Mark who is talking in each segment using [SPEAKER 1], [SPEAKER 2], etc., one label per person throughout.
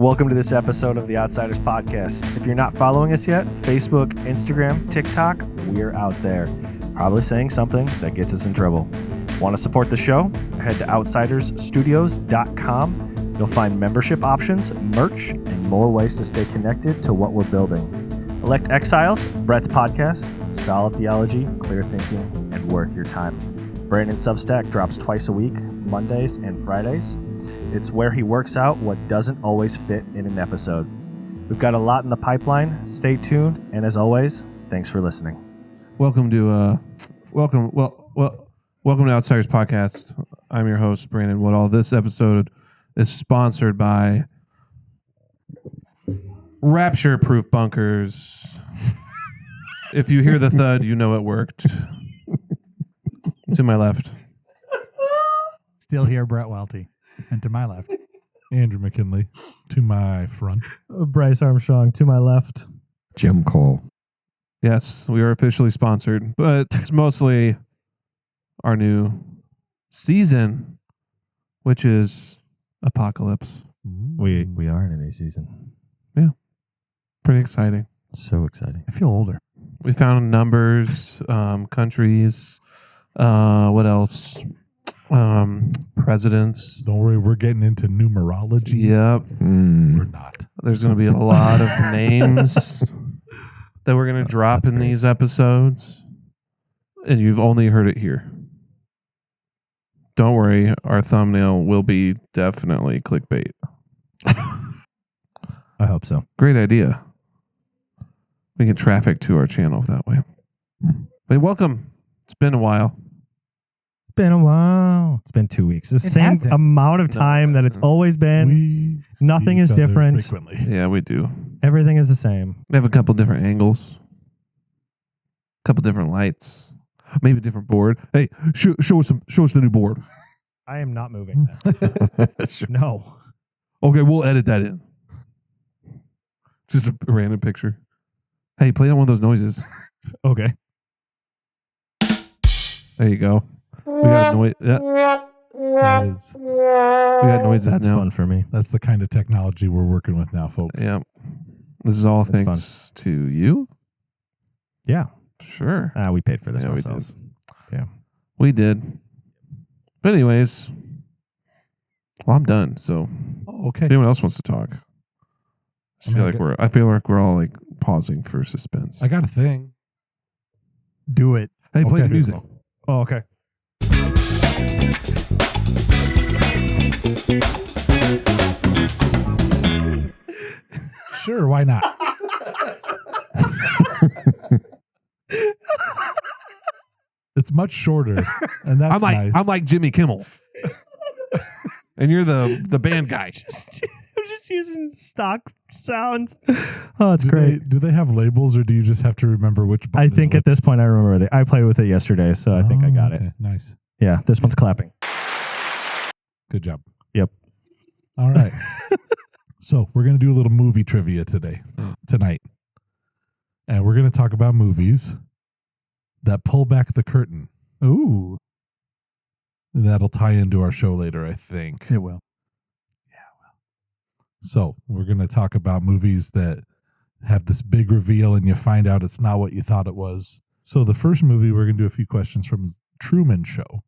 [SPEAKER 1] Welcome to this episode of the Outsiders Podcast. If you're not following us yet, Facebook, Instagram, TikTok, we're out there. Probably saying something that gets us in trouble. Want to support the show? Head to outsidersstudios.com. You'll find membership options, merch, and more ways to stay connected to what we're building. Elect Exiles, Brett's podcast, solid theology, clear thinking, and worth your time. Branden's Substack drops twice a week, Mondays and Fridays. It's where he works out what doesn't always fit in an episode. We've got a lot in the pipeline. Stay tuned, and as always, thanks for listening.
[SPEAKER 2] Welcome to Outsiders Podcast. I'm your host, Branden Woodall. This episode is sponsored by Rapture Proof Bunkers. If you hear the thud, you know it worked. To my left.
[SPEAKER 3] Still here, Brett Welty. And to my left,
[SPEAKER 4] Andrew McKinley. To my front,
[SPEAKER 1] Bryce Armstrong. To my left,
[SPEAKER 5] Jim Cole.
[SPEAKER 2] Yes, we are officially sponsored, but it's mostly our new season, which is Apocalypse.
[SPEAKER 1] we are in a new season.
[SPEAKER 2] Pretty exciting.
[SPEAKER 5] So exciting.
[SPEAKER 3] I feel older.
[SPEAKER 2] We found numbers, countries, what else? Presidents.
[SPEAKER 4] Don't worry, we're getting into numerology.
[SPEAKER 2] Yep.
[SPEAKER 4] We're not.
[SPEAKER 2] There's going to be a lot of names that we're going to drop in these episodes, and you've only heard it here. Don't worry, our thumbnail will be definitely clickbait.
[SPEAKER 1] I hope so.
[SPEAKER 2] Great idea. We get traffic to our channel that way. But welcome. It's been a while.
[SPEAKER 1] Been a while. It's been 2 weeks. It's the
[SPEAKER 3] It
[SPEAKER 1] same
[SPEAKER 3] hasn't.
[SPEAKER 1] amount of time that it's always been.
[SPEAKER 4] We
[SPEAKER 1] Nothing
[SPEAKER 4] see
[SPEAKER 1] is
[SPEAKER 4] each other
[SPEAKER 1] different.
[SPEAKER 4] Frequently.
[SPEAKER 2] Yeah, we do.
[SPEAKER 1] Everything is the same.
[SPEAKER 2] We have a couple different angles, a couple different lights, maybe a different board. Hey, show us the new board.
[SPEAKER 1] I am not moving that. No.
[SPEAKER 2] Okay, we'll edit that in. Just a random picture. Hey, play on one of those noises.
[SPEAKER 1] Okay.
[SPEAKER 2] There you go. We got a noise. Yeah, we got noises
[SPEAKER 1] That's
[SPEAKER 2] now.
[SPEAKER 1] fun for me.
[SPEAKER 4] That's the kind of technology we're working with now, folks.
[SPEAKER 2] Yeah. This is all
[SPEAKER 1] That's
[SPEAKER 2] thanks to you.
[SPEAKER 1] Yeah.
[SPEAKER 2] Sure.
[SPEAKER 1] We paid for this
[SPEAKER 2] Yeah, we
[SPEAKER 1] ourselves. Yeah.
[SPEAKER 2] We did. But anyways, well, I'm done. So
[SPEAKER 4] Oh, okay.
[SPEAKER 2] if anyone else wants to talk, I feel like we're all like pausing for suspense.
[SPEAKER 4] I got a thing.
[SPEAKER 3] Do it.
[SPEAKER 2] Hey, play
[SPEAKER 4] Okay.
[SPEAKER 2] the music.
[SPEAKER 1] Oh, okay.
[SPEAKER 4] Sure, why not? It's much shorter, and that's nice.
[SPEAKER 2] I'm like Jimmy Kimmel, and you're the band guy.
[SPEAKER 1] I'm just using stock sounds. Oh, it's
[SPEAKER 4] do
[SPEAKER 1] great.
[SPEAKER 4] do they have labels, or do you just have to remember which
[SPEAKER 1] I
[SPEAKER 4] button
[SPEAKER 1] think
[SPEAKER 4] is
[SPEAKER 1] at this point I remember I played with it yesterday, so I think I got it.
[SPEAKER 4] Okay, nice.
[SPEAKER 1] Yeah, this one's clapping.
[SPEAKER 4] Good job.
[SPEAKER 1] Yep.
[SPEAKER 4] All right. So we're going to do a little movie trivia tonight. And we're going to talk about movies that pull back the curtain.
[SPEAKER 3] Ooh,
[SPEAKER 4] And that'll tie into our show later, I think.
[SPEAKER 3] it will.
[SPEAKER 4] So we're going to talk about movies that have this big reveal and you find out it's not what you thought it was. So the first movie, we're going to do a few questions from Truman Show.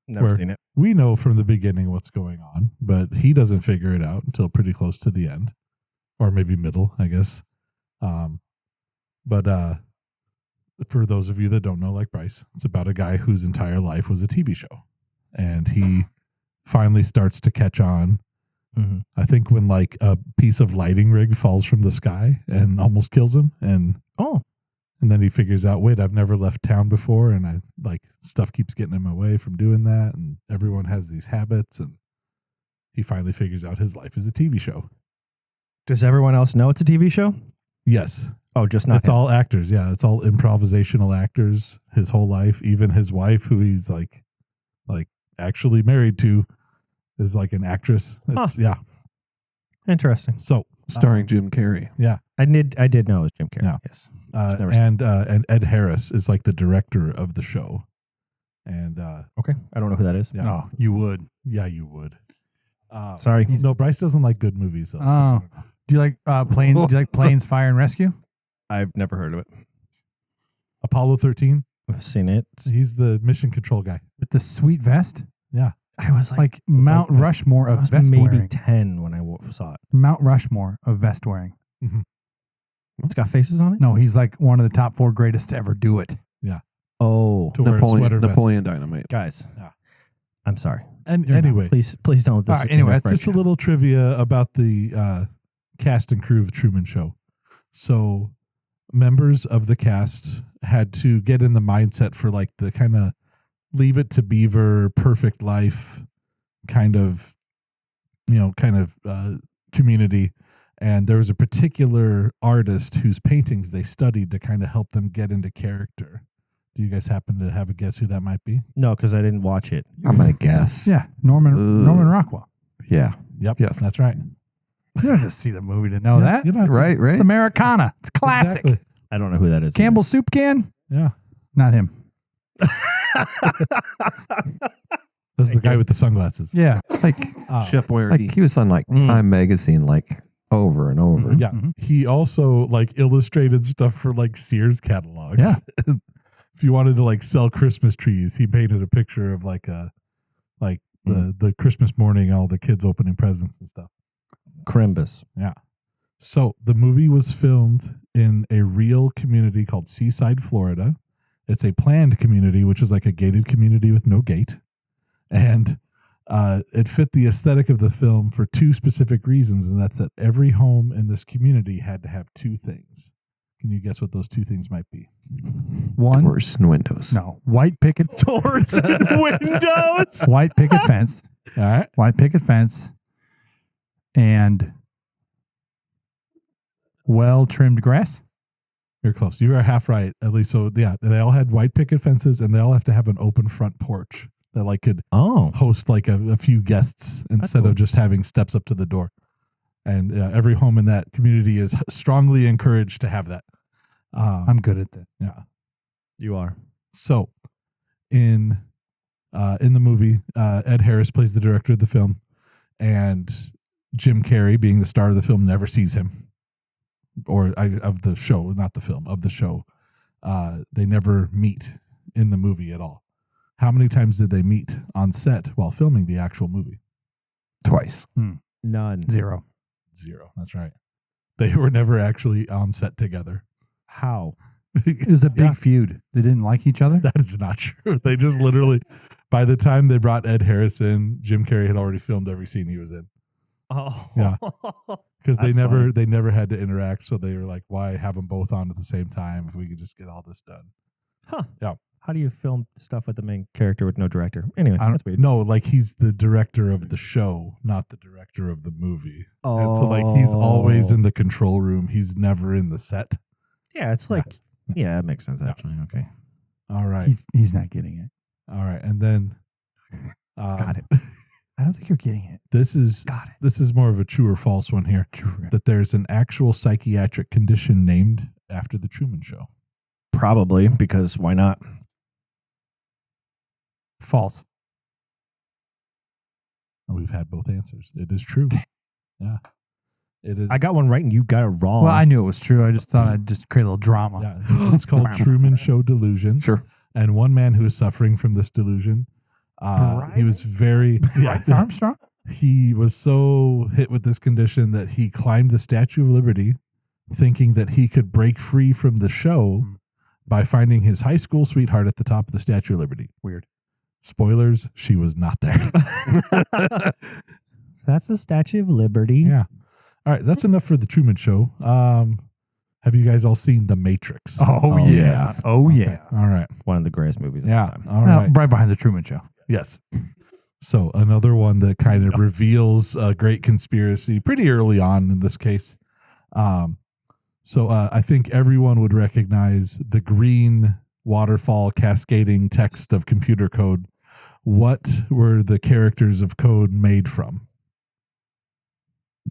[SPEAKER 1] Never
[SPEAKER 4] Where
[SPEAKER 1] seen it.
[SPEAKER 4] We know from the beginning what's going on, but he doesn't figure it out until pretty close to the end, or maybe middle, I guess. But for those of you that don't know, like Bryce, it's about a guy whose entire life was a TV show, and he finally starts to catch on.
[SPEAKER 1] Mm-hmm.
[SPEAKER 4] I think when like a piece of lighting rig falls from the sky and almost kills him, and then he figures out, wait, I've never left town before, and I like stuff keeps getting in my way from doing that, and everyone has these habits, and he finally figures out his life is a TV show.
[SPEAKER 1] Does everyone else know it's a TV show?
[SPEAKER 4] Yes.
[SPEAKER 1] Oh, just not
[SPEAKER 4] It's
[SPEAKER 1] him.
[SPEAKER 4] all actors. Yeah, it's all improvisational actors his whole life. Even his wife, who he's like actually married to, is like an actress. It's, Yeah.
[SPEAKER 1] Interesting.
[SPEAKER 4] So
[SPEAKER 2] Starring Jim Carrey.
[SPEAKER 4] yeah.
[SPEAKER 1] I did know it was Jim Carrey.
[SPEAKER 4] Yeah.
[SPEAKER 1] Yes.
[SPEAKER 4] And
[SPEAKER 1] never
[SPEAKER 4] and Ed Harris is like the director of the show. And
[SPEAKER 1] Okay. I don't know who that is.
[SPEAKER 4] yeah.
[SPEAKER 3] Oh, you would.
[SPEAKER 4] Yeah, you would.
[SPEAKER 1] Sorry.
[SPEAKER 4] No, Bryce doesn't like good movies. Though,
[SPEAKER 3] Oh. Do you like planes? Do you like Planes, Fire, and Rescue?
[SPEAKER 1] I've never heard of it.
[SPEAKER 4] Apollo 13.
[SPEAKER 1] I've seen it.
[SPEAKER 4] He's the mission control guy.
[SPEAKER 3] With the sweet vest?
[SPEAKER 4] Yeah.
[SPEAKER 1] I was
[SPEAKER 3] Like Mount Rushmore
[SPEAKER 1] I
[SPEAKER 3] of
[SPEAKER 1] was
[SPEAKER 3] vest
[SPEAKER 1] maybe
[SPEAKER 3] wearing.
[SPEAKER 1] 10 when I saw it.
[SPEAKER 3] Mount Rushmore of vest wearing.
[SPEAKER 1] It's got faces on it?
[SPEAKER 3] No, he's like one of the top 4 greatest to ever do it.
[SPEAKER 1] Oh.
[SPEAKER 4] To wear a sweater vest.
[SPEAKER 2] Napoleon Dynamite.
[SPEAKER 1] Guys.
[SPEAKER 4] Yeah.
[SPEAKER 1] I'm sorry.
[SPEAKER 4] And
[SPEAKER 3] You're not.
[SPEAKER 4] anyway,
[SPEAKER 1] Please don't let this.
[SPEAKER 3] All right, anyway,
[SPEAKER 1] interrupt
[SPEAKER 4] just a
[SPEAKER 1] you.
[SPEAKER 4] little trivia about the cast and crew of Truman Show. So members of the cast had to get in the mindset for like the kind of Leave It to Beaver, Perfect Life kind of, community. And there was a particular artist whose paintings they studied to kind of help them get into character. Do you guys happen to have a guess who that might be?
[SPEAKER 1] No, because I didn't watch it.
[SPEAKER 5] I'm going to guess.
[SPEAKER 3] Yeah, Norman Rockwell.
[SPEAKER 5] Yeah.
[SPEAKER 4] Yep.
[SPEAKER 2] Yes.
[SPEAKER 4] That's right.
[SPEAKER 3] You don't have to see the movie to know that.
[SPEAKER 4] You don't have to-
[SPEAKER 5] Right.
[SPEAKER 3] It's Americana. It's classic.
[SPEAKER 4] Exactly.
[SPEAKER 1] I don't know who that is.
[SPEAKER 3] Campbell's soup can?
[SPEAKER 4] Yeah.
[SPEAKER 3] Not him.
[SPEAKER 4] This is the guy with the sunglasses.
[SPEAKER 3] Yeah.
[SPEAKER 5] Like,
[SPEAKER 2] Chip Ware.
[SPEAKER 5] like he was on like Time Magazine like over and over.
[SPEAKER 4] Yeah. He also like illustrated stuff for like Sears catalogs.
[SPEAKER 3] Yeah.
[SPEAKER 4] If you wanted to like sell Christmas trees, he painted a picture of like the Christmas morning, all the kids opening presents and stuff.
[SPEAKER 1] Crimbus.
[SPEAKER 4] Yeah. So the movie was filmed in a real community called Seaside, Florida. It's a planned community, which is like a gated community with no gate. And it fit the aesthetic of the film for 2 specific reasons, and that's that every home in this community had to have 2 things. Can you guess what those 2 things might be?
[SPEAKER 3] One.
[SPEAKER 5] Doors and windows.
[SPEAKER 3] No. White picket.
[SPEAKER 1] Doors and windows.
[SPEAKER 3] White picket fence.
[SPEAKER 4] All right.
[SPEAKER 3] White picket fence. And well-trimmed grass.
[SPEAKER 4] You're close. You are half right, at least. So, yeah, they all had white picket fences, and they all have to have an open front porch that like could host like a few guests instead of just having steps up to the door. And every home in that community is strongly encouraged to have that.
[SPEAKER 3] I'm good at this.
[SPEAKER 4] Yeah.
[SPEAKER 1] You are.
[SPEAKER 4] So, in the movie, Ed Harris plays the director of the film, and Jim Carrey, being the star of the film, never sees him, of the show, not the film, of the show. They never meet in the movie at all. How many times did they meet on set while filming the actual movie?
[SPEAKER 5] Twice.
[SPEAKER 1] None.
[SPEAKER 3] 0.
[SPEAKER 4] 0. That's right. They were never actually on set together.
[SPEAKER 1] How?
[SPEAKER 3] It was a big feud. They didn't like each other.
[SPEAKER 4] That is not true. They just literally, by the time they brought Ed Harris in, Jim Carrey had already filmed every scene he was in.
[SPEAKER 1] Oh.
[SPEAKER 4] Yeah. Because they
[SPEAKER 1] That's
[SPEAKER 4] never had to interact. So they were like, why have them both on at the same time if we could just get all this done?
[SPEAKER 1] Huh.
[SPEAKER 4] Yeah.
[SPEAKER 1] How do you film stuff with the main character with no director? Anyway, that's weird.
[SPEAKER 4] No, like he's the director of the show, not the director of the movie. And so like he's always in the control room. He's never in the set.
[SPEAKER 1] Yeah, it's like, yeah, that makes sense actually. Okay.
[SPEAKER 4] All right.
[SPEAKER 3] He's not getting it.
[SPEAKER 4] All right. And then
[SPEAKER 1] Got it.
[SPEAKER 3] I don't think you're getting it.
[SPEAKER 4] This is more of a true or false one here.
[SPEAKER 3] True.
[SPEAKER 4] That there's an actual psychiatric condition named after the Truman Show.
[SPEAKER 1] Probably, because why not?
[SPEAKER 3] False.
[SPEAKER 4] And we've had both answers. It is true. Yeah. It is.
[SPEAKER 1] I got one right and you got it wrong.
[SPEAKER 3] Well, I knew it was true. I just thought I'd just create a little drama.
[SPEAKER 4] Yeah, it's called Truman Show delusion.
[SPEAKER 5] Sure.
[SPEAKER 4] And one man who is suffering from this delusion, he was very
[SPEAKER 3] Bryce Armstrong?
[SPEAKER 4] He was so hit with this condition that he climbed the Statue of Liberty, thinking that he could break free from the show by finding his high school sweetheart at the top of the Statue of Liberty.
[SPEAKER 3] Weird.
[SPEAKER 4] Spoilers: she was not there.
[SPEAKER 1] That's the Statue of Liberty.
[SPEAKER 4] Yeah. All right, that's enough for the Truman Show. Have you guys all seen The Matrix?
[SPEAKER 3] Oh,
[SPEAKER 1] Oh,
[SPEAKER 3] yeah.
[SPEAKER 1] yes.
[SPEAKER 3] Oh, yeah.
[SPEAKER 4] All right.
[SPEAKER 1] One of the greatest movies of all
[SPEAKER 4] Yeah.
[SPEAKER 1] time.
[SPEAKER 4] All
[SPEAKER 3] Well,
[SPEAKER 4] right.
[SPEAKER 3] right behind the Truman Show.
[SPEAKER 4] Yes. So another one that kind of reveals a great conspiracy pretty early on in this case. So I think everyone would recognize the green waterfall cascading text of computer code. What were the characters of code made from?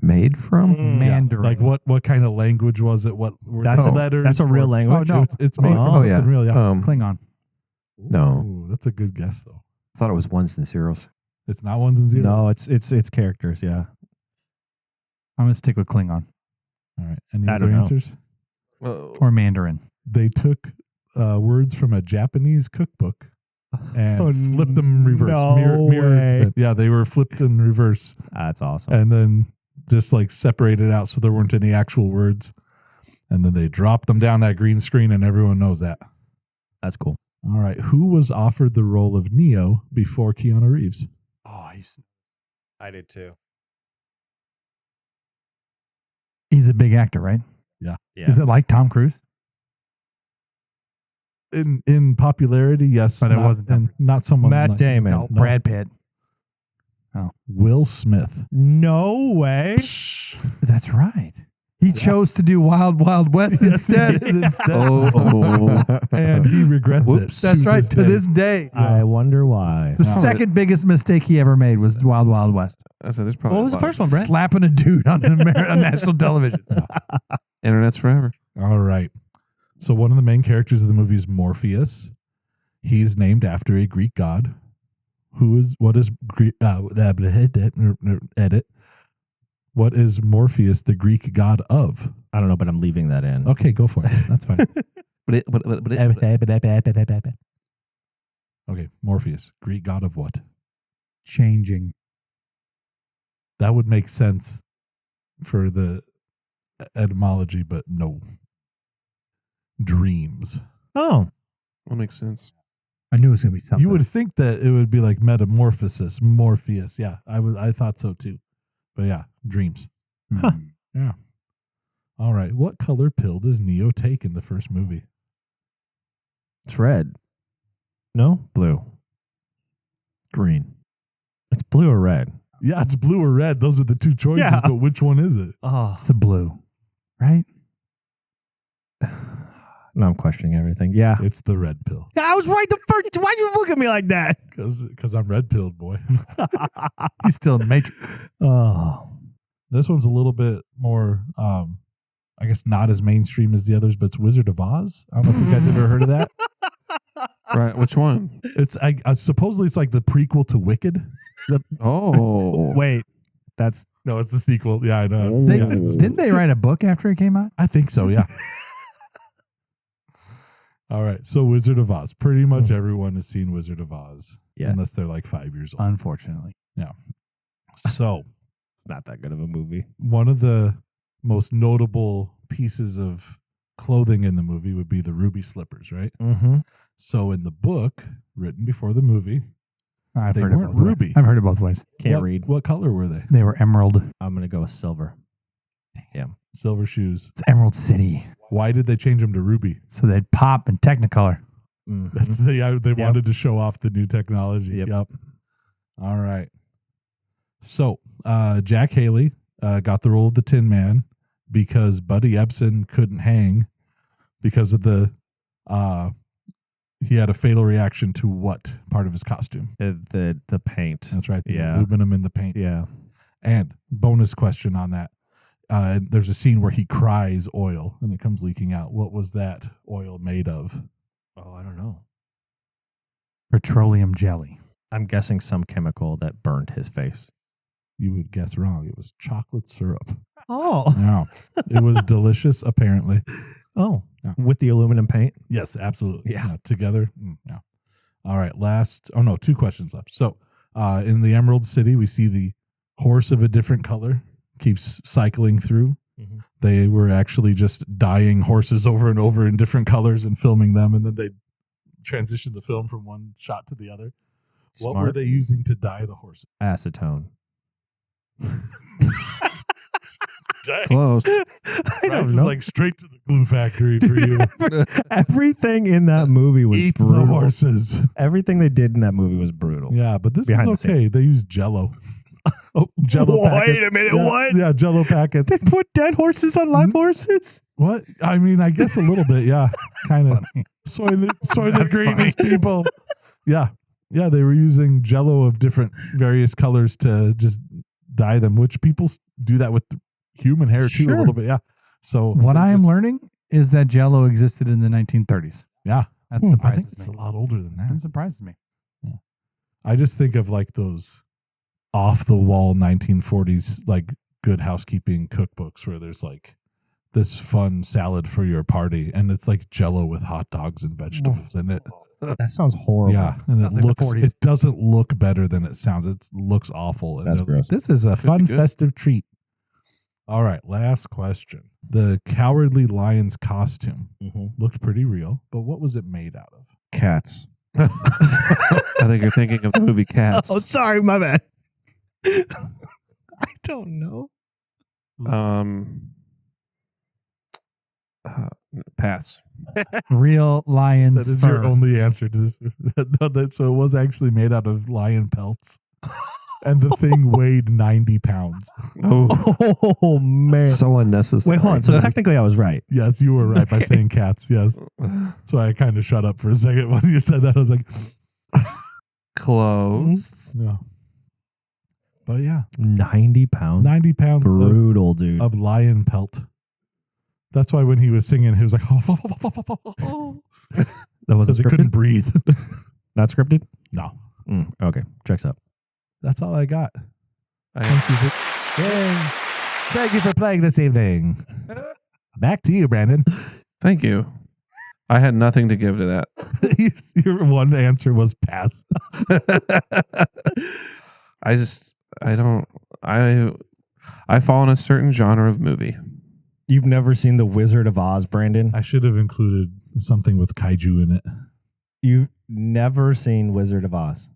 [SPEAKER 5] Made from?
[SPEAKER 3] Mandarin.
[SPEAKER 4] Like what kind of language was it? What were
[SPEAKER 1] That's
[SPEAKER 4] the
[SPEAKER 1] a-
[SPEAKER 4] letters?
[SPEAKER 1] that's a real language?
[SPEAKER 3] Oh, no.
[SPEAKER 4] It's made from
[SPEAKER 1] Oh,
[SPEAKER 4] something
[SPEAKER 5] yeah.
[SPEAKER 4] real. Yeah.
[SPEAKER 3] Klingon.
[SPEAKER 5] No.
[SPEAKER 4] Ooh, that's a good guess though.
[SPEAKER 5] I thought it was ones and zeros.
[SPEAKER 4] It's not ones and zeros.
[SPEAKER 1] No, it's characters. Yeah.
[SPEAKER 3] I'm gonna stick with Klingon
[SPEAKER 4] All right. Any
[SPEAKER 1] I
[SPEAKER 4] other
[SPEAKER 1] don't know.
[SPEAKER 4] answers?
[SPEAKER 3] or Mandarin.
[SPEAKER 4] They took words from a Japanese cookbook and flipped them reverse.
[SPEAKER 1] no way.
[SPEAKER 4] Them. Yeah, they were flipped in reverse,
[SPEAKER 1] That's awesome.
[SPEAKER 4] and then just like separated out so there weren't any actual words. And then they dropped them down that green screen, and everyone knows that.
[SPEAKER 1] That's cool.
[SPEAKER 4] All right. Who was offered the role of Neo before Keanu Reeves?
[SPEAKER 3] Oh,
[SPEAKER 6] I did too.
[SPEAKER 3] he's a big actor, right?
[SPEAKER 1] Yeah.
[SPEAKER 3] Is it like Tom Cruise?
[SPEAKER 4] In popularity, yes.
[SPEAKER 3] But it wasn't
[SPEAKER 4] and not someone
[SPEAKER 1] Matt
[SPEAKER 4] like
[SPEAKER 1] Damon?
[SPEAKER 3] No,
[SPEAKER 4] No.
[SPEAKER 3] Brad Pitt.
[SPEAKER 4] Will Smith.
[SPEAKER 1] No way.
[SPEAKER 3] That's right. He chose to do Wild Wild West instead.
[SPEAKER 4] And he regrets
[SPEAKER 2] Whoops.
[SPEAKER 4] it.
[SPEAKER 3] That's right. To
[SPEAKER 4] day.
[SPEAKER 3] this day,
[SPEAKER 1] I wonder why.
[SPEAKER 3] the second biggest mistake he ever made was Wild Wild West.
[SPEAKER 2] I said there's probably
[SPEAKER 1] What was the first one, Brett?
[SPEAKER 3] Slapping a dude on on national television.
[SPEAKER 2] Internet's forever.
[SPEAKER 4] All right. So one of the main characters of the movie is Morpheus. He's named after a Greek god. What is What is Morpheus the Greek god of?
[SPEAKER 1] I don't know, but I'm leaving that in.
[SPEAKER 4] Okay, go for it. That's fine. Okay, Morpheus, Greek god of what?
[SPEAKER 3] Changing.
[SPEAKER 4] That would make sense for the etymology, but no. Dreams.
[SPEAKER 1] Oh,
[SPEAKER 2] That makes sense.
[SPEAKER 3] I knew it was going to be something.
[SPEAKER 4] You would think that it would be like metamorphosis, Morpheus. Yeah, I thought so too. But yeah, dreams.
[SPEAKER 1] Huh.
[SPEAKER 4] Yeah. All right. What color pill does Neo take in the first movie?
[SPEAKER 1] it's red. No, blue.
[SPEAKER 5] Green.
[SPEAKER 1] It's blue or red.
[SPEAKER 4] Yeah, it's blue or red. Those are the two choices,
[SPEAKER 1] Yeah.
[SPEAKER 4] but which one is it?
[SPEAKER 1] Oh,
[SPEAKER 3] It's the blue, right?
[SPEAKER 1] no, I'm questioning everything. Yeah.
[SPEAKER 4] It's the red pill.
[SPEAKER 1] Yeah, I was right the first. Why'd you look at me like that?
[SPEAKER 4] Because I'm red pilled, boy.
[SPEAKER 3] He's still in the Matrix.
[SPEAKER 1] Oh,
[SPEAKER 4] This one's a little bit more, I guess, not as mainstream as the others, but it's Wizard of Oz. I don't know if you guys ever heard of that.
[SPEAKER 2] Right. Which one?
[SPEAKER 4] It's supposedly it's like the prequel to Wicked.
[SPEAKER 2] Oh.
[SPEAKER 1] wait. That's
[SPEAKER 4] No, it's the sequel. Yeah, I know.
[SPEAKER 3] Didn't they write a book after it came out?
[SPEAKER 4] I think so, yeah. All right. So Wizard of Oz. Pretty much everyone has seen Wizard of Oz.
[SPEAKER 1] Yes.
[SPEAKER 4] Unless they're like 5 years old.
[SPEAKER 3] Unfortunately.
[SPEAKER 4] So
[SPEAKER 1] it's not that good of a movie.
[SPEAKER 4] one of the most notable pieces of clothing in the movie would be the ruby slippers, right?
[SPEAKER 1] Mm-hmm.
[SPEAKER 4] So in the book, written before the movie,
[SPEAKER 3] I've
[SPEAKER 4] They
[SPEAKER 3] heard it
[SPEAKER 4] weren't
[SPEAKER 3] both
[SPEAKER 4] ruby.
[SPEAKER 3] ways. I've heard it both ways.
[SPEAKER 1] Can't read.
[SPEAKER 4] What color were they?
[SPEAKER 3] They were emerald.
[SPEAKER 1] I'm gonna go with silver.
[SPEAKER 4] Silver shoes.
[SPEAKER 3] It's Emerald City.
[SPEAKER 4] Why did they change them to ruby?
[SPEAKER 3] So they'd pop in Technicolor.
[SPEAKER 1] Mhm.
[SPEAKER 4] That's they wanted to show off the new technology.
[SPEAKER 1] Yep.
[SPEAKER 4] All right. So Jack Haley got the role of the Tin Man because Buddy Ebsen couldn't hang because of the he had a fatal reaction to what part of his costume?
[SPEAKER 1] the paint.
[SPEAKER 4] That's right. The
[SPEAKER 1] Yeah.
[SPEAKER 4] aluminum in the paint.
[SPEAKER 1] Yeah.
[SPEAKER 4] And bonus question on that. There's a scene where he cries oil and it comes leaking out. What was that oil made of?
[SPEAKER 1] Oh, I don't know.
[SPEAKER 3] Petroleum jelly.
[SPEAKER 1] I'm guessing some chemical that burned his face.
[SPEAKER 4] You would guess wrong. It was chocolate syrup.
[SPEAKER 1] Oh.
[SPEAKER 4] No, it was delicious, apparently.
[SPEAKER 1] Oh.
[SPEAKER 4] Yeah.
[SPEAKER 1] With the aluminum paint.
[SPEAKER 4] Yes, absolutely.
[SPEAKER 1] Yeah.
[SPEAKER 4] Together. Yeah. All right. Two questions left. So in the Emerald City, we see the horse of a different color keeps cycling through.
[SPEAKER 1] Mm-hmm.
[SPEAKER 4] They were actually just dyeing horses over and over in different colors and filming them. And then they transitioned the film from one shot to the other. What were
[SPEAKER 1] Smart.
[SPEAKER 4] they using to dye the horses?
[SPEAKER 1] Acetone.
[SPEAKER 2] Close.
[SPEAKER 1] I
[SPEAKER 4] Right,
[SPEAKER 1] don't
[SPEAKER 4] it's
[SPEAKER 1] know.
[SPEAKER 4] like straight to the glue factory for you.
[SPEAKER 1] Everything in that movie was
[SPEAKER 4] Eat
[SPEAKER 1] brutal.
[SPEAKER 4] the horses.
[SPEAKER 1] Everything they did in that movie was brutal.
[SPEAKER 4] Yeah, but this
[SPEAKER 1] Behind
[SPEAKER 4] was
[SPEAKER 1] the
[SPEAKER 4] okay.
[SPEAKER 1] scenes.
[SPEAKER 4] They used Jello. Jello
[SPEAKER 1] Wait
[SPEAKER 4] packets.
[SPEAKER 1] a minute,
[SPEAKER 4] Yeah,
[SPEAKER 1] what?
[SPEAKER 4] Yeah, Jello
[SPEAKER 1] They
[SPEAKER 4] packets.
[SPEAKER 1] put dead horses on live horses?
[SPEAKER 4] What? I mean, I guess a little bit. Yeah, kind of. Soy the greeniest people. Yeah, yeah. They were using Jello of different various colors to just dye them, which people do that with human hair too a
[SPEAKER 1] Sure.
[SPEAKER 4] little bit. Yeah. So
[SPEAKER 3] What I am
[SPEAKER 4] just-
[SPEAKER 3] learning is that Jello existed in the 1930s.
[SPEAKER 4] Yeah,
[SPEAKER 3] That
[SPEAKER 4] I think
[SPEAKER 3] surprises
[SPEAKER 4] it's
[SPEAKER 3] me.
[SPEAKER 4] a lot older than
[SPEAKER 3] That
[SPEAKER 4] that.
[SPEAKER 3] surprises me.
[SPEAKER 4] I just think of like those off the wall 1940s like Good Housekeeping cookbooks where there's like this fun salad for your party, and it's like Jell-O with hot dogs and vegetables in it.
[SPEAKER 1] That sounds horrible.
[SPEAKER 4] Yeah, and it
[SPEAKER 1] Like the
[SPEAKER 4] looks
[SPEAKER 1] 40s.
[SPEAKER 4] it doesn't look better than it sounds. It looks awful. And
[SPEAKER 7] That's
[SPEAKER 4] it-
[SPEAKER 7] gross.
[SPEAKER 4] This is a
[SPEAKER 2] Could be
[SPEAKER 4] fun
[SPEAKER 2] good.
[SPEAKER 4] festive treat. All right, last question. The Cowardly Lion's costume looked pretty real, but what was it made out of?
[SPEAKER 7] Cats.
[SPEAKER 2] I think you're thinking of the movie Cats.
[SPEAKER 1] Oh, sorry, my bad. I don't know.
[SPEAKER 2] Pass.
[SPEAKER 3] Real lions.
[SPEAKER 4] That is
[SPEAKER 3] fur.
[SPEAKER 4] your only answer to this. So it was actually made out of lion pelts. And the thing weighed 90 pounds.
[SPEAKER 2] Oh,
[SPEAKER 1] Oh, man.
[SPEAKER 5] So unnecessary.
[SPEAKER 1] Wait, hold on. So technically I was right.
[SPEAKER 4] Yes, you were right by
[SPEAKER 1] Okay.
[SPEAKER 4] saying cats. Yes. So I kind of shut up for a second when you said that. I was like,
[SPEAKER 2] close.
[SPEAKER 4] no. But yeah,
[SPEAKER 1] 90 pounds.
[SPEAKER 4] 90 pounds
[SPEAKER 1] Brutal, dude.
[SPEAKER 4] of lion pelt. That's why when he was singing, he was like,
[SPEAKER 1] That was
[SPEAKER 4] because he couldn't breathe.
[SPEAKER 1] Not scripted?
[SPEAKER 4] No.
[SPEAKER 1] Okay. Checks out.
[SPEAKER 4] That's all I got.
[SPEAKER 2] I-
[SPEAKER 4] Thank you for playing this evening. Back to you, Brandon.
[SPEAKER 2] Thank you. I had nothing to give to that.
[SPEAKER 4] Your one answer was pass.
[SPEAKER 2] I fall in a certain genre of movie.
[SPEAKER 1] You've never seen The Wizard of Oz, Brandon?
[SPEAKER 4] I should have included something with kaiju in it.
[SPEAKER 1] You've never seen Wizard of Oz?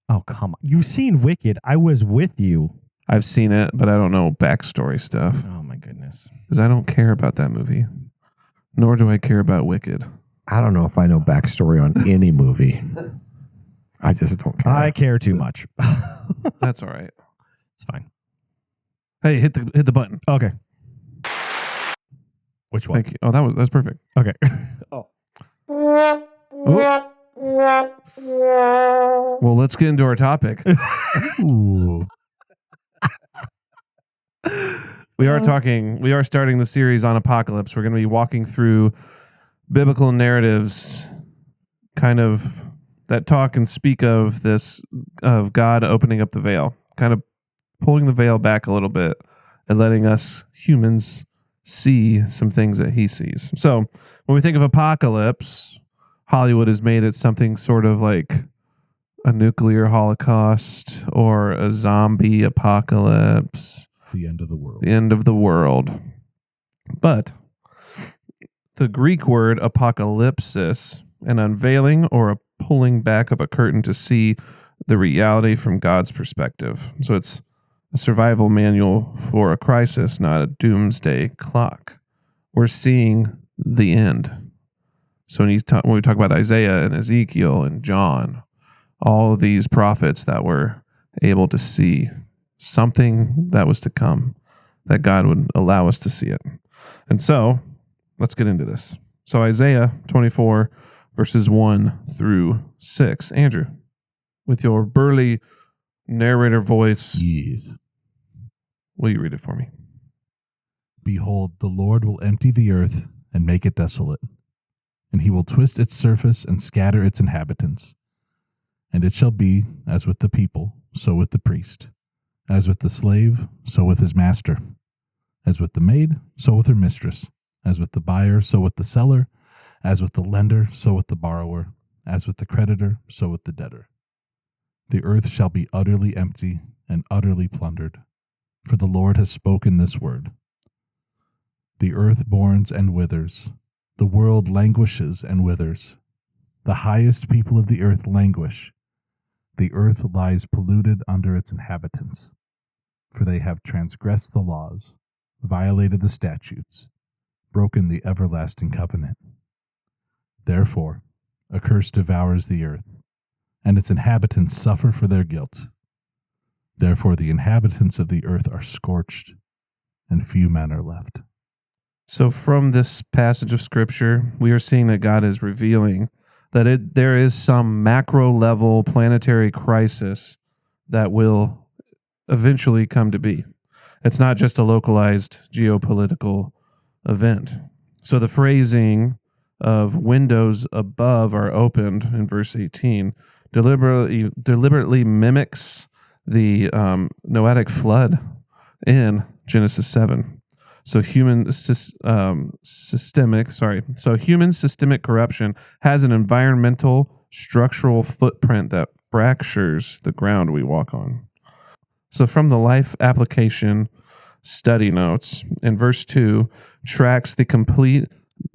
[SPEAKER 1] Oh, come on. You've seen Wicked. I was with you.
[SPEAKER 2] I've seen it, but I don't know backstory stuff
[SPEAKER 1] Oh, my goodness.
[SPEAKER 2] because I don't care about that movie. Nor do I care about Wicked.
[SPEAKER 5] I don't know if I know backstory on any movie. I just don't care.
[SPEAKER 1] I care too much.
[SPEAKER 2] That's all right.
[SPEAKER 1] It's fine.
[SPEAKER 2] Hey, hit the button.
[SPEAKER 1] Okay. Which one?
[SPEAKER 2] Thank you. Oh, that's perfect.
[SPEAKER 1] Okay.
[SPEAKER 2] Well, let's get into our topic.
[SPEAKER 4] Ooh.
[SPEAKER 2] We are starting the series on apocalypse. We're going to be walking through biblical narratives kind of that talk and speak of this, of God opening up the veil, kind of pulling the veil back a little bit and letting us humans see some things that he sees. So when we think of apocalypse, Hollywood has made it something sort of like a nuclear holocaust or a zombie apocalypse,
[SPEAKER 4] The end of the world.
[SPEAKER 2] the end of the world. But the Greek word apocalypsis, an unveiling or a pulling back of a curtain to see the reality from God's perspective. So it's a survival manual for a crisis, not a doomsday clock. We're seeing the end. So when we talk about Isaiah and Ezekiel and John, all of these prophets that were able to see something that was to come, that God would allow us to see it. And so let's get into this. So Isaiah 24, verses 1 through 6. Andrew, with your burly narrator voice,
[SPEAKER 4] Yes.
[SPEAKER 2] will you read it for me?
[SPEAKER 4] Behold, the Lord will empty the earth and make it desolate, and he will twist its surface and scatter its inhabitants. And it shall be as with the people, so with the priest, as with the slave, so with his master, as with the maid, so with her mistress, as with the buyer, so with the seller, as with the lender, so with the borrower, as with the creditor, so with the debtor. The earth shall be utterly empty and utterly plundered, for the Lord has spoken this word. The earth mourns and withers, the world languishes and withers. The highest people of the earth languish. The earth lies polluted under its inhabitants, for they have transgressed the laws, violated the statutes, broken the everlasting covenant. Therefore, a curse devours the earth, and its inhabitants suffer for their guilt. Therefore, the inhabitants of the earth are scorched, and few men are left.
[SPEAKER 2] So from this passage of scripture, we are seeing that God is revealing that there is some macro level planetary crisis that will eventually come to be. It's not just a localized geopolitical event. So the phrasing of windows above are opened in verse 18 deliberately mimics the Noahic flood in Genesis 7. So human systemic corruption has an environmental structural footprint that fractures the ground we walk on. So from the life application study notes, in verse 2, tracks the complete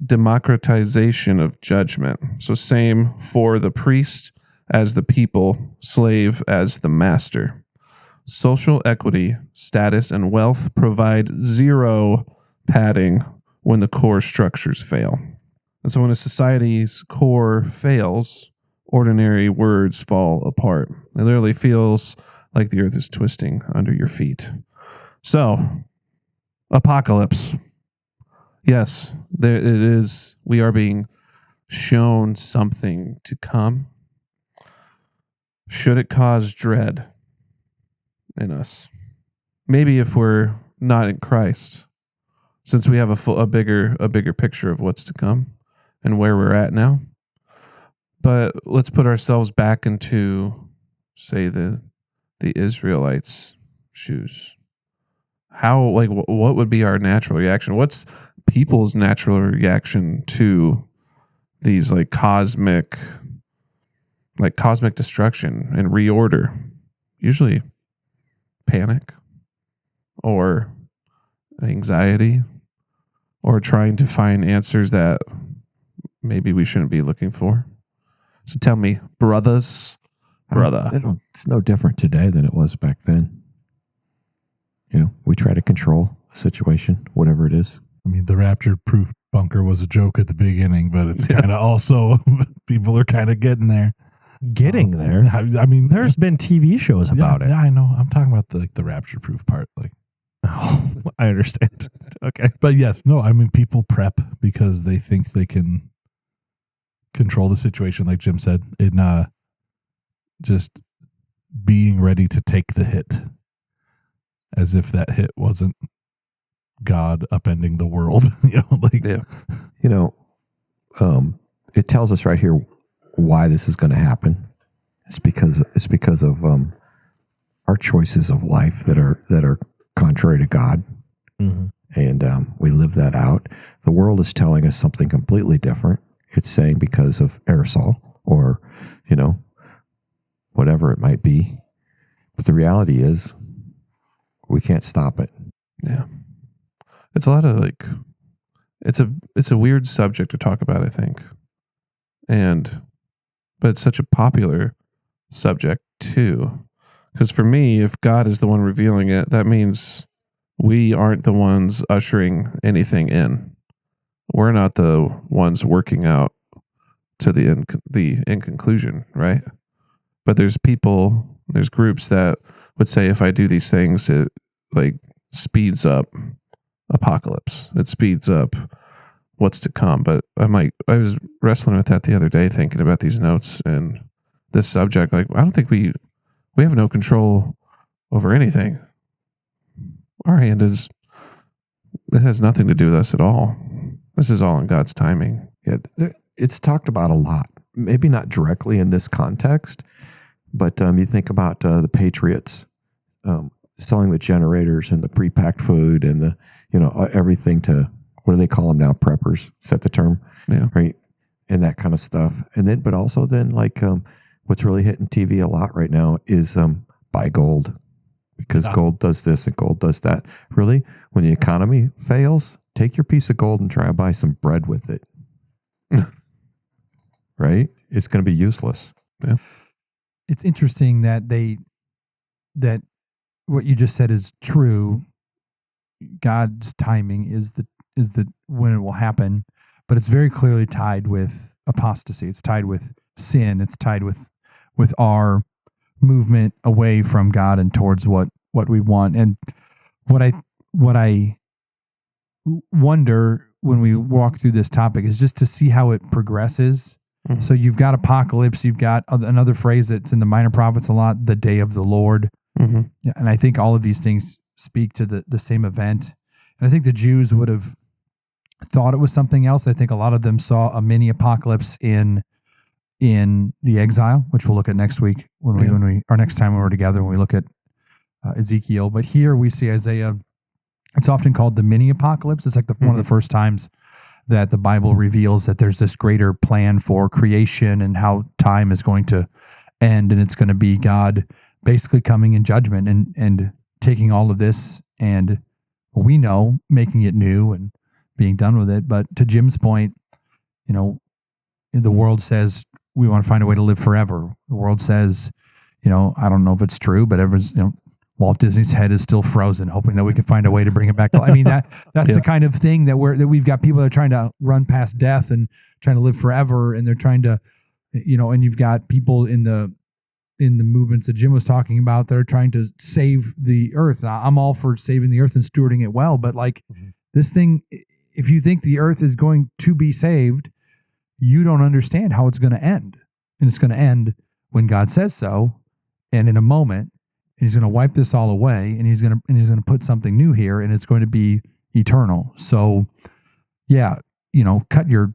[SPEAKER 2] democratization of judgment. So same for the priest as the people, slave as the master. Social equity, status, and wealth provide zero padding when the core structures fail. And so when a society's core fails, ordinary words fall apart. It literally feels like the earth is twisting under your feet. So, apocalypse. Yes, there it is. We are being shown something to come. Should it cause dread in us? Maybe if we're not in Christ, since we have a bigger picture of what's to come and where we're at now. But let's put ourselves back into, say, the Israelites' shoes. How, like, what would be our natural reaction? What's people's natural reaction to these cosmic destruction and reorder? Usually panic or anxiety or trying to find answers that maybe we shouldn't be looking for. So tell me, brother.
[SPEAKER 5] It's no different today than it was back then. We try to control a situation, whatever it is.
[SPEAKER 4] I mean, the rapture-proof bunker was a joke at the beginning, but it's kind of also, people are kind of getting there.
[SPEAKER 1] Getting there?
[SPEAKER 4] I mean,
[SPEAKER 1] there's been TV shows about it.
[SPEAKER 4] Yeah, I know. I'm talking about the rapture-proof part.
[SPEAKER 1] Oh, I understand. Okay.
[SPEAKER 4] But yes, no, I mean, people prep because they think they can control the situation, like Jim said, in just being ready to take the hit, as if that hit wasn't God upending the world.
[SPEAKER 5] It tells us right here why this is going to happen. It's because of our choices of life that are contrary to God.
[SPEAKER 1] Mm-hmm.
[SPEAKER 5] And we live that out. The world is telling us something completely different. It's saying because of aerosol or, whatever it might be. But the reality is we can't stop it.
[SPEAKER 2] Yeah. It's a lot of it's a weird subject to talk about, I think. But it's such a popular subject too. Because for me, if God is the one revealing it, that means we aren't the ones ushering anything in. We're not the ones working out to the end conclusion, right? But there's groups that would say if I do these things, it speeds up apocalypse. It speeds up what's to come. But I was wrestling with that the other day, thinking about these notes and this subject. I don't think we have no control over anything. Our hand it has nothing to do with us at all. This is all in God's timing.
[SPEAKER 5] Yeah, it's talked about a lot. Maybe not directly in this context, but you think about the Patriots selling the generators and the pre-packed food and the everything to, what do they call them now? Preppers. Is that the term?
[SPEAKER 2] Yeah.
[SPEAKER 5] Right. And that kind of stuff. And then, but also then what's really hitting TV a lot right now is buy gold, because gold does this and gold does that. Really, when the economy fails, take your piece of gold and try to buy some bread with it. Right? It's going to be useless.
[SPEAKER 2] Yeah.
[SPEAKER 3] It's interesting that that what you just said is true. God's timing is the when it will happen, but it's very clearly tied with apostasy. It's tied with sin. It's tied with our movement away from God and towards what we want. And what I wonder when we walk through this topic is just to see how it progresses. Mm-hmm. So you've got apocalypse. You've got another phrase that's in the minor prophets a lot, the day of the Lord.
[SPEAKER 2] Mm-hmm.
[SPEAKER 3] Yeah, and I think all of these things speak to the same event. And I think the Jews would have thought it was something else. I think a lot of them saw a mini apocalypse in in the exile, which we'll look at next week next time when we're together, when we look at Ezekiel. But here we see Isaiah. It's often called the mini apocalypse. It's like one of the first times that the Bible reveals that there's this greater plan for creation and how time is going to end, and it's going to be God basically coming in judgment and taking all of this and we know, making it new and being done with it. But to Jim's point, the world says we want to find a way to live forever. The world says, I don't know if it's true, but everyone's, Walt Disney's head is still frozen, hoping that we can find a way to bring it back. I mean, that's the kind of thing that we've got people that are trying to run past death and trying to live forever, and they're trying to, and you've got people in the movements that Jim was talking about that are trying to save the earth. Now, I'm all for saving the earth and stewarding it well, but this thing, if you think the earth is going to be saved, you don't understand how it's going to end, and it's going to end when God says so, and in a moment. He's going to wipe this all away, and he's going to put something new here, and it's going to be eternal. So, yeah, cut your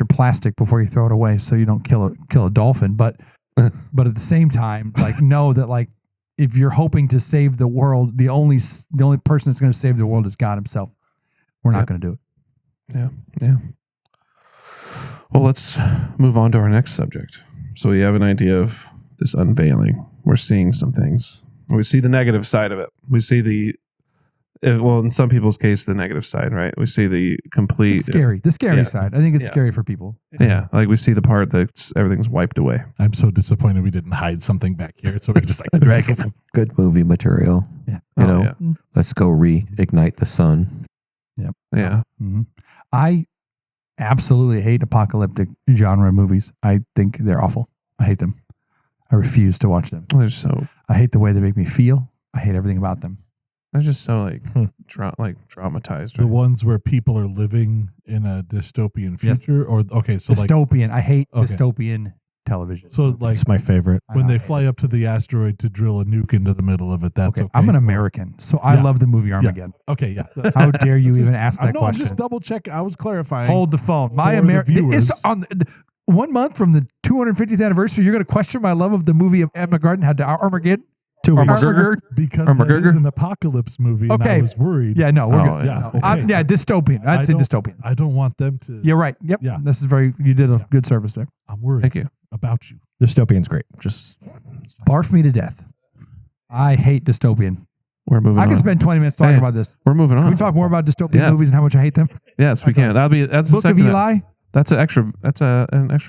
[SPEAKER 3] plastic before you throw it away, so you don't kill a dolphin. But at the same time, know that if you're hoping to save the world, the only person that's going to save the world is God Himself. We're not going to do it.
[SPEAKER 2] Yeah. Well, let's move on to our next subject. So we have an idea of this unveiling. We're seeing some things. We see the negative side of it. We see in some people's case, the negative side, right? We see the complete...
[SPEAKER 3] It's scary. The scary side. I think it's scary for people.
[SPEAKER 2] Yeah. We see the part that everything's wiped away.
[SPEAKER 4] I'm so disappointed we didn't hide something back here. So we just drag it.
[SPEAKER 5] Good movie material.
[SPEAKER 3] Yeah.
[SPEAKER 5] Let's go reignite the sun.
[SPEAKER 3] Yep.
[SPEAKER 2] Yeah.
[SPEAKER 3] Mm-hmm. I absolutely hate apocalyptic genre movies. I think they're awful. I hate them. I refuse to watch them. I hate the way they make me feel. I hate everything about them.
[SPEAKER 2] They're just so traumatized.
[SPEAKER 4] The ones where people are living in a dystopian future,
[SPEAKER 3] dystopian. I hate dystopian television.
[SPEAKER 4] So
[SPEAKER 1] it's my favorite.
[SPEAKER 4] When they fly up to the asteroid to drill a nuke into the middle of it, that's okay.
[SPEAKER 3] I'm an American, so I love the movie Armageddon.
[SPEAKER 4] Yeah. Okay, yeah.
[SPEAKER 3] How dare you even ask that question?
[SPEAKER 4] I'm just double checking. I was clarifying.
[SPEAKER 3] Hold the phone. My American. It's on 1 month from the 250th anniversary. You're going to question my love of the movie of Armageddon? Had to Armageddon?
[SPEAKER 4] Because that is an apocalypse movie, and I was worried.
[SPEAKER 3] Yeah, no, we're good. Yeah, dystopian. I'd say dystopian.
[SPEAKER 4] I don't want them to...
[SPEAKER 3] You're right. Yep. Yeah. This is you did a good service there.
[SPEAKER 4] I'm worried.
[SPEAKER 2] Thank you.
[SPEAKER 4] About you.
[SPEAKER 1] Dystopian's great. Just
[SPEAKER 3] barf me to death. I hate dystopian.
[SPEAKER 2] We're moving on.
[SPEAKER 3] I can spend 20 minutes talking about this.
[SPEAKER 2] We're moving on.
[SPEAKER 3] Can we talk more about dystopian movies and how much I hate them?
[SPEAKER 2] Yes, we can. That's
[SPEAKER 3] Book of Eli?
[SPEAKER 2] That's an extra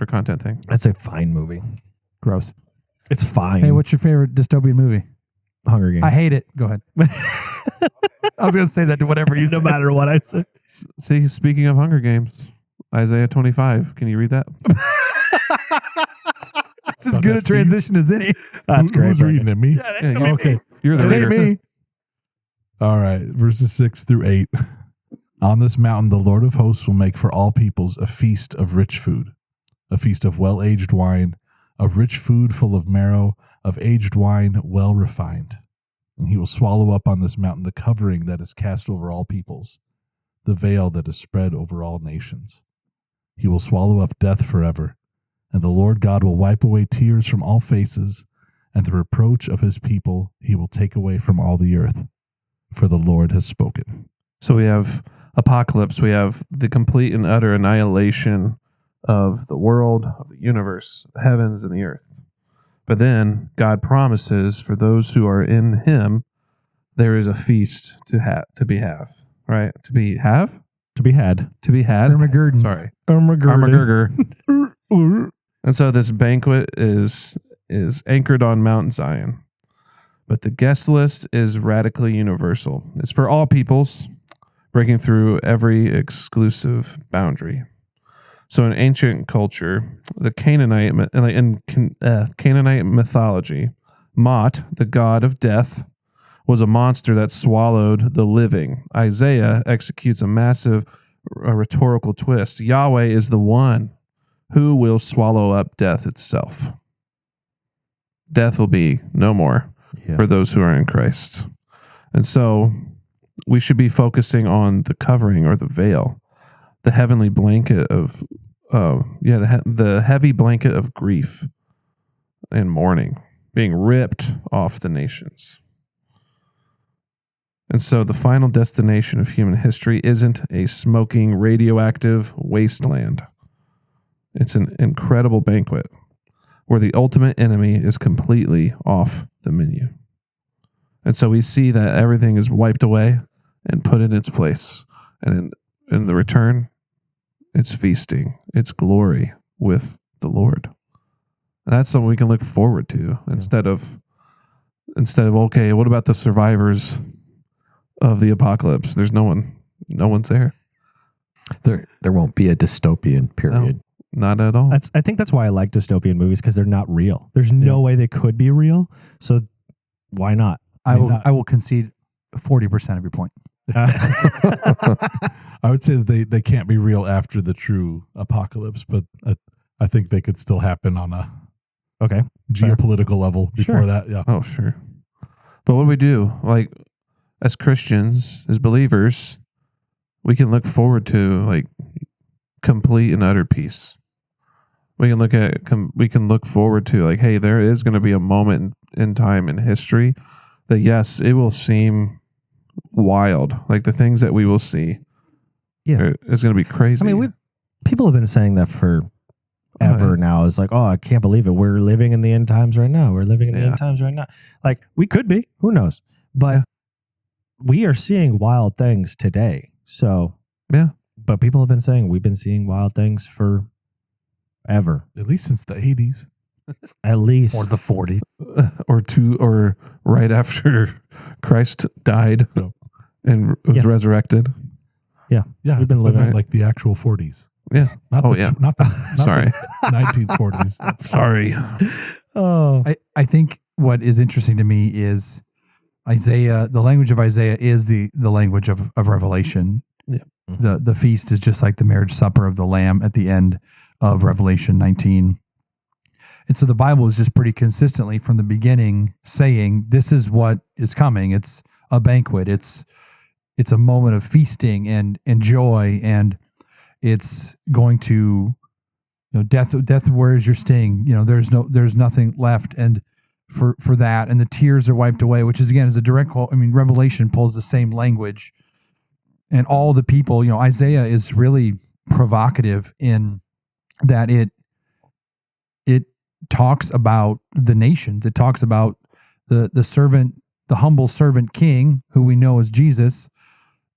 [SPEAKER 2] content thing.
[SPEAKER 1] That's a fine movie.
[SPEAKER 3] Gross.
[SPEAKER 1] It's fine.
[SPEAKER 3] Hey, what's your favorite dystopian movie?
[SPEAKER 1] Hunger Games.
[SPEAKER 3] I hate it. Go ahead. I was going to say that to whatever you say.
[SPEAKER 1] No matter what I say.
[SPEAKER 2] See, speaking of Hunger Games, Isaiah 25. Can you read that?
[SPEAKER 3] It's as good a transition as any.
[SPEAKER 1] That's great.
[SPEAKER 4] Who's reading it? Me?
[SPEAKER 2] Yeah,
[SPEAKER 4] okay.
[SPEAKER 2] You're the reader.
[SPEAKER 3] It ain't me.
[SPEAKER 4] All right. Verses 6-8. On this mountain, the Lord of hosts will make for all peoples a feast of rich food, a feast of well-aged wine, of rich food full of marrow, of aged wine well refined. And he will swallow up on this mountain the covering that is cast over all peoples, the veil that is spread over all nations. He will swallow up death forever, and the Lord God will wipe away tears from all faces, and the reproach of his people he will take away from all the earth, for the Lord has spoken.
[SPEAKER 2] So we have apocalypse. We have the complete and utter annihilation of the world, of the universe, the heavens, and the earth. But then God promises for those who are in Him, there is a feast to be had.
[SPEAKER 3] Armageddon.
[SPEAKER 2] Sorry, Armageddon. And so this banquet is anchored on Mount Zion, but the guest list is radically universal. It's for all peoples, breaking through every exclusive boundary. So in ancient culture, the Canaanite mythology, Mot, the god of death, was a monster that swallowed the living. Isaiah executes a massive rhetorical twist. Yahweh is the one who will swallow up death itself. Death will be no more for those who are in Christ. And so we should be focusing on the covering or the veil, the heavenly blanket of the heavy blanket of grief and mourning being ripped off the nations. And so the final destination of human history isn't a smoking radioactive wasteland. It's an incredible banquet where the ultimate enemy is completely off the menu. And so we see that everything is wiped away and put in its place. And in the return, it's feasting, it's glory with the Lord. That's something we can look forward to instead of okay, what about the survivors of the apocalypse? There's no one's there.
[SPEAKER 5] There won't be a dystopian period.
[SPEAKER 2] No, not at all.
[SPEAKER 1] I think that's why I like dystopian movies, because they're not real. There's no way they could be real. So why not?
[SPEAKER 3] I will concede 40% of your point.
[SPEAKER 4] I would say that they can't be real after the true apocalypse, but I think they could still happen on a geopolitical level before that. Yeah.
[SPEAKER 2] Oh, sure. But what do we do? Like, as Christians, as believers, we can look forward to like complete and utter peace. We can look forward to like, hey, there is going to be a moment in time in history that, yes, it will seem wild. Like the things that we will see, it's going to be crazy.
[SPEAKER 1] I mean, people have been saying that for ever now. It's like, oh, I can't believe it. We're living in the end times right now. We're living in the end times right now. Like, we could be. Who knows? But we are seeing wild things today. So, but people have been saying we've been seeing wild things for ever.
[SPEAKER 4] At least since the 80s.
[SPEAKER 1] At least.
[SPEAKER 3] Or the 40.
[SPEAKER 2] or right after Christ died and was resurrected.
[SPEAKER 1] Yeah.
[SPEAKER 4] Yeah.
[SPEAKER 1] We've been living
[SPEAKER 4] like the actual 40s.
[SPEAKER 2] Yeah.
[SPEAKER 4] Not
[SPEAKER 2] Sorry.
[SPEAKER 4] The 1940s.
[SPEAKER 2] Sorry.
[SPEAKER 1] Oh.
[SPEAKER 3] I think what is interesting to me is Isaiah, the language of Isaiah is the language of Revelation.
[SPEAKER 2] Yeah.
[SPEAKER 3] The feast is just like the marriage supper of the Lamb at the end of Revelation 19. And so the Bible is just pretty consistently from the beginning saying this is what is coming. It's a banquet. It's a moment of feasting and joy, and it's going to, death. Where is your sting? There's nothing left, and for that, and the tears are wiped away, which is again is a direct quote. I mean, Revelation pulls the same language, and all the people. Isaiah is really provocative in that it talks about the nations. It talks about the servant, the humble servant king, who we know as Jesus,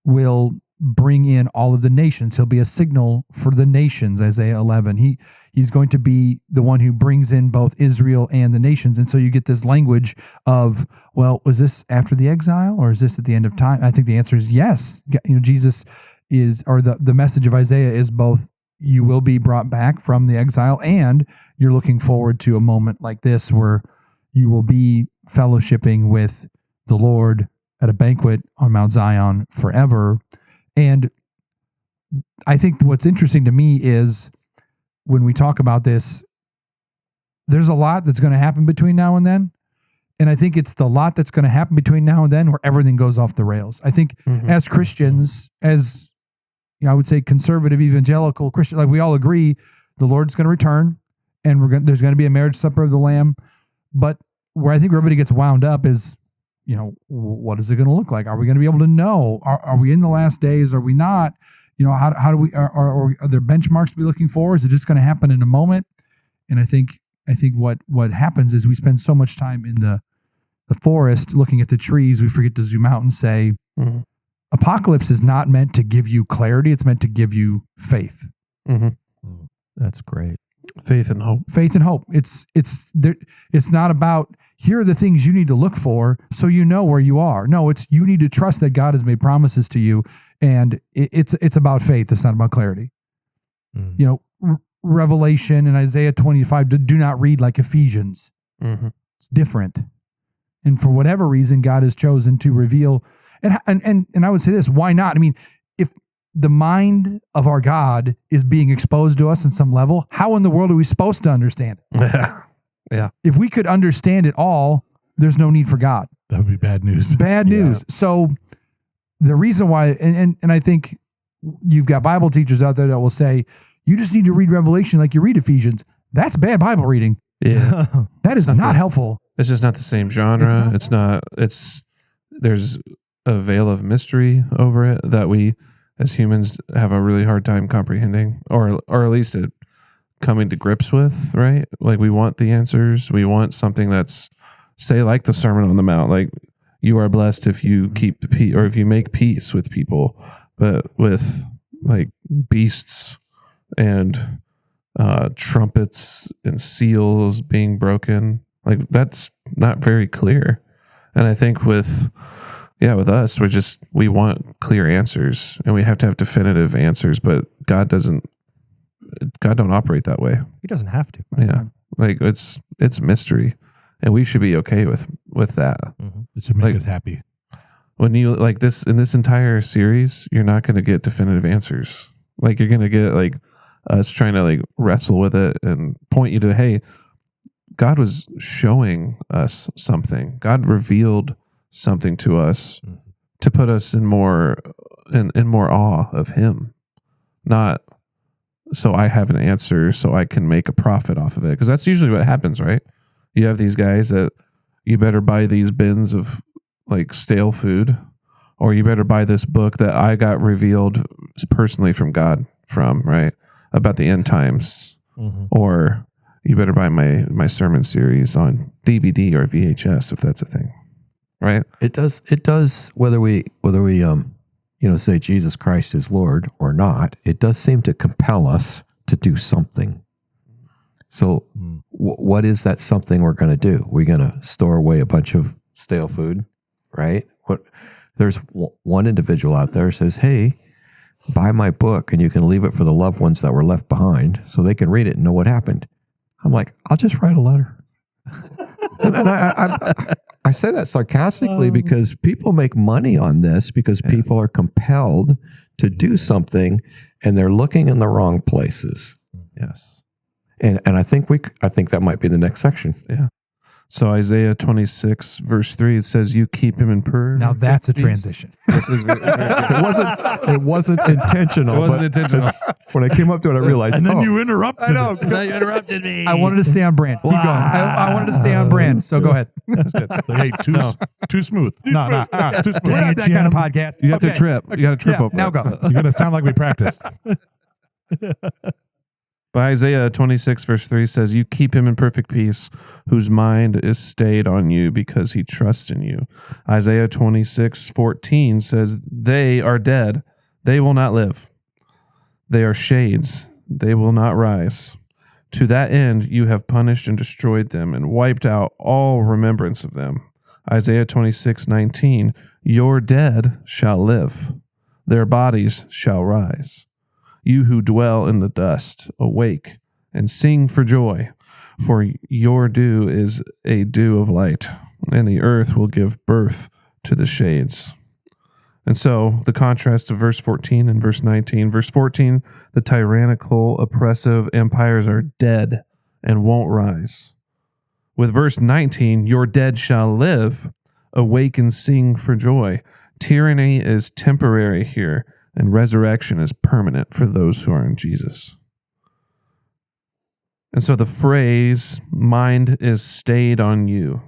[SPEAKER 3] will bring in all of the nations. He'll be a signal for the nations, Isaiah 11. He's going to be the one who brings in both Israel and the nations. And so you get this language of, well, was this after the exile or is this at the end of time? I think the answer is yes. Jesus is, or the message of Isaiah is both you will be brought back from the exile and you're looking forward to a moment like this where you will be fellowshipping with the Lord at a banquet on Mount Zion forever. And I think what's interesting to me is when we talk about this, there's a lot that's going to happen between now and then. And I think it's the lot that's going to happen between now and then where everything goes off the rails. I think as Christians, as I would say conservative evangelical Christian, like we all agree the Lord's going to return and there's going to be a marriage supper of the Lamb. But where I think everybody gets wound up is, what is it going to look like? Are we going to be able to know? Are we in the last days? Are we not? How do we? Are there benchmarks to be looking for? Is it just going to happen in a moment? And I think what happens is we spend so much time in the forest looking at the trees, we forget to zoom out and say, apocalypse is not meant to give you clarity; it's meant to give you faith.
[SPEAKER 1] That's great.
[SPEAKER 2] Faith and hope.
[SPEAKER 3] Faith and hope. It's not about here are the things you need to look for so you know where you are. No, it's you need to trust that God has made promises to you, and it's about faith. It's not about clarity. Revelation and Isaiah 25 do not read like Ephesians. It's different, and for whatever reason, God has chosen to reveal. And I would say this: why not? I mean, if the mind of our God is being exposed to us in some level, how in the world are we supposed to understand it?
[SPEAKER 2] Yeah.
[SPEAKER 3] If we could understand it all, there's no need for God.
[SPEAKER 4] That would be bad news.
[SPEAKER 3] Bad news. So the reason why, and I think you've got Bible teachers out there that will say, You just need to read Revelation like you read Ephesians. That's bad Bible reading.
[SPEAKER 2] Yeah.
[SPEAKER 3] That is not helpful.
[SPEAKER 2] It's just not the same genre. There's a veil of mystery over it that we as humans have a really hard time comprehending, or at least coming to grips with, right? Like we want the answers. We want something that's, say, like the Sermon on the Mount, like you are blessed if you keep the peace, or if you make peace with people, but with like beasts and trumpets and seals being broken, like that's not very clear. And I think with us, we want clear answers, and we have to have definitive answers, but God don't operate that way.
[SPEAKER 1] He doesn't have to.
[SPEAKER 2] Yeah. Like it's mystery, and we should be okay with that.
[SPEAKER 1] Mm-hmm.
[SPEAKER 4] It should make us happy.
[SPEAKER 2] When you like this, in this entire series, you're not going to get definitive answers. Like you're going to get like us trying to like wrestle with it and point you to, hey, God was showing us something. God revealed something to us to put us in more awe of Him, not so I have an answer so I can make a profit off of it. Because that's usually what happens, right? You have these guys that you better buy these bins of like stale food, or you better buy this book that I got revealed personally from God right? About the end times.
[SPEAKER 1] Mm-hmm.
[SPEAKER 2] Or you better buy my sermon series on DVD or VHS if that's a thing. Right?
[SPEAKER 5] It does whether we say Jesus Christ is Lord or not, it does seem to compel us to do something. So what is that something we're going to do? We're going to store away a bunch of stale food, right? There's one individual out there who says, hey, buy my book and you can leave it for the loved ones that were left behind so they can read it and know what happened. I'm like, I'll just write a letter. And I say that sarcastically because people make money on this because people are compelled to do something and they're looking in the wrong places.
[SPEAKER 2] Yes.
[SPEAKER 5] And I think that might be the next section.
[SPEAKER 2] Yeah. So Isaiah 26 verse 3, it says, "You keep him in perfect
[SPEAKER 3] Now that's a
[SPEAKER 2] peace."
[SPEAKER 3] transition.
[SPEAKER 2] This is
[SPEAKER 5] It wasn't intentional.
[SPEAKER 2] It wasn't intentional.
[SPEAKER 5] When I came up to it, I realized.
[SPEAKER 4] And then you interrupted.
[SPEAKER 3] I know.
[SPEAKER 2] Now you interrupted me.
[SPEAKER 3] I wanted to stay on brand. Keep going. I wanted to stay on brand. So go ahead.
[SPEAKER 2] That's good.
[SPEAKER 4] It's like, hey, too smooth. Too
[SPEAKER 3] No,
[SPEAKER 4] smooth. Too smooth.
[SPEAKER 3] We're not that kind of podcast.
[SPEAKER 2] You have to
[SPEAKER 3] Okay.
[SPEAKER 2] trip. You got to trip
[SPEAKER 3] Yeah,
[SPEAKER 2] over
[SPEAKER 3] now
[SPEAKER 2] it.
[SPEAKER 3] go.
[SPEAKER 4] You're going to sound like we practiced.
[SPEAKER 2] But Isaiah 26 verse 3 says, "You keep him in perfect peace, whose mind is stayed on you because he trusts in you." Isaiah 26:14 says, "They are dead. They will not live. They are shades. They will not rise. To that end, you have punished and destroyed them and wiped out all remembrance of them." Isaiah 26:19, "Your dead shall live. Their bodies shall rise. You who dwell in the dust, awake and sing for joy, for your dew is a dew of light, and the earth will give birth to the shades." And so the contrast of verse 14 and verse 19. Verse 14, the tyrannical, oppressive empires are dead and won't rise. With verse 19, "Your dead shall live, awake and sing for joy." Tyranny is temporary here, and resurrection is permanent for those who are in Jesus. And so the phrase, "mind is stayed on you,"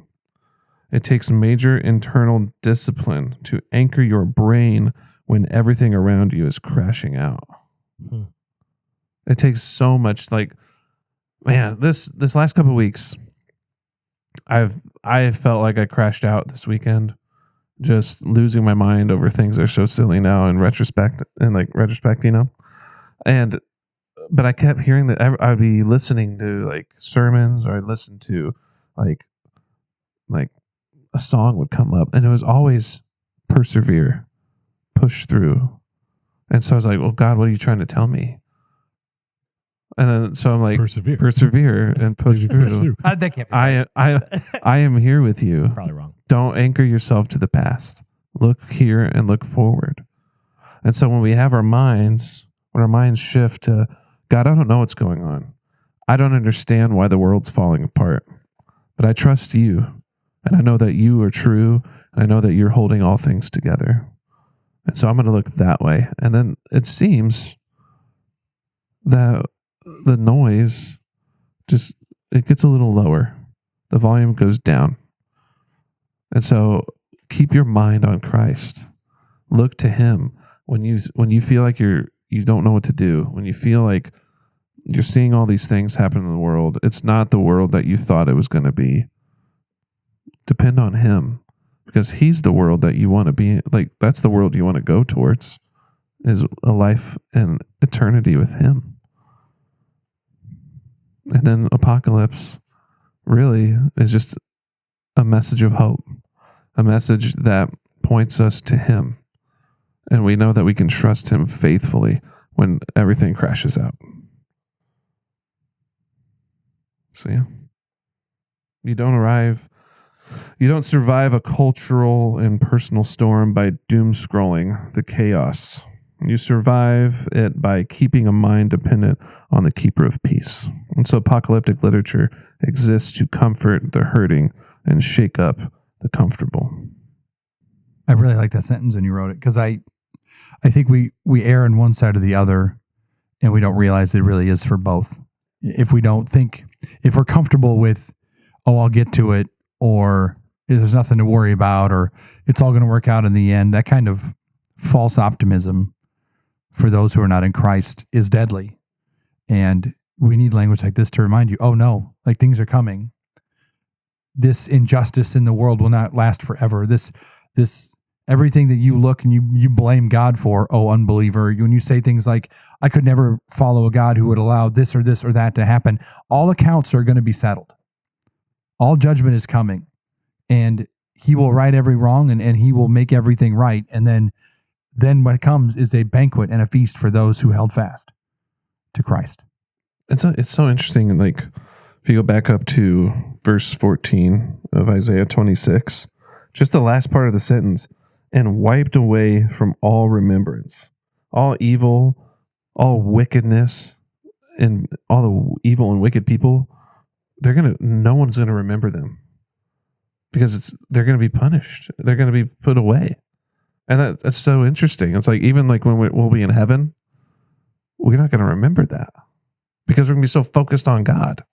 [SPEAKER 2] it takes major internal discipline to anchor your brain when everything around you is crashing out. It takes so much, like, man, this last couple of weeks, I felt like I crashed out this weekend. Just losing my mind over things that are so silly now in retrospect, you know? But I kept hearing that I'd be listening to like sermons, or I'd listen to like a song would come up, and it was always persevere, push through. And so I was like, well, God, what are you trying to tell me? And then, so I'm like, persevere and push through.
[SPEAKER 3] That can't be
[SPEAKER 2] I am here with you.
[SPEAKER 1] Probably wrong.
[SPEAKER 2] Don't anchor yourself to the past. Look here and look forward. And so when our minds shift to, God, I don't know what's going on. I don't understand why the world's falling apart, but I trust you. And I know that you are true. And I know that you're holding all things together. And so I'm going to look that way. And then it seems that the noise it gets a little lower. The volume goes down. And so keep your mind on Christ. Look to him when you feel like you don't know what to do, when you feel like you're seeing all these things happen in the world. It's not the world that you thought it was going to be. Depend on him, because he's the world that you want to be like. That's the world you want to go towards, is a life and eternity with him. And then Apocalypse really is just a message of hope, a message that points us to him. And we know that we can trust him faithfully when everything crashes out. So yeah, you don't survive a cultural and personal storm by doom scrolling the chaos. You survive it by keeping a mind dependent on the keeper of peace. And so apocalyptic literature exists to comfort the hurting and shake up the comfortable.
[SPEAKER 3] I really like that sentence when you wrote it, because I think we err on one side or the other, and we don't realize it really is for both. If we're comfortable with, oh, I'll get to it, or there's nothing to worry about, or it's all going to work out in the end, that kind of false optimism for those who are not in Christ is deadly. And we need language like this to remind you, oh no, like things are coming. This injustice in the world will not last forever. This everything that you look and you blame God for, oh unbeliever, when you say things like, I could never follow a God who would allow this or that to happen, all accounts are going to be settled. All judgment is coming, and he will right every wrong, and he will make everything right. And then what comes is a banquet and a feast for those who held fast to Christ.
[SPEAKER 2] It's so interesting. Like if you go back up to verse 14 of Isaiah 26, just the last part of the sentence, and wiped away from all remembrance, all evil, all wickedness, and all the evil and wicked people. No one's going to remember them, because they're going to be punished. They're going to be put away. And that's so interesting. It's like, even like when we'll be in heaven, we're not going to remember that, because we're going to be so focused on God,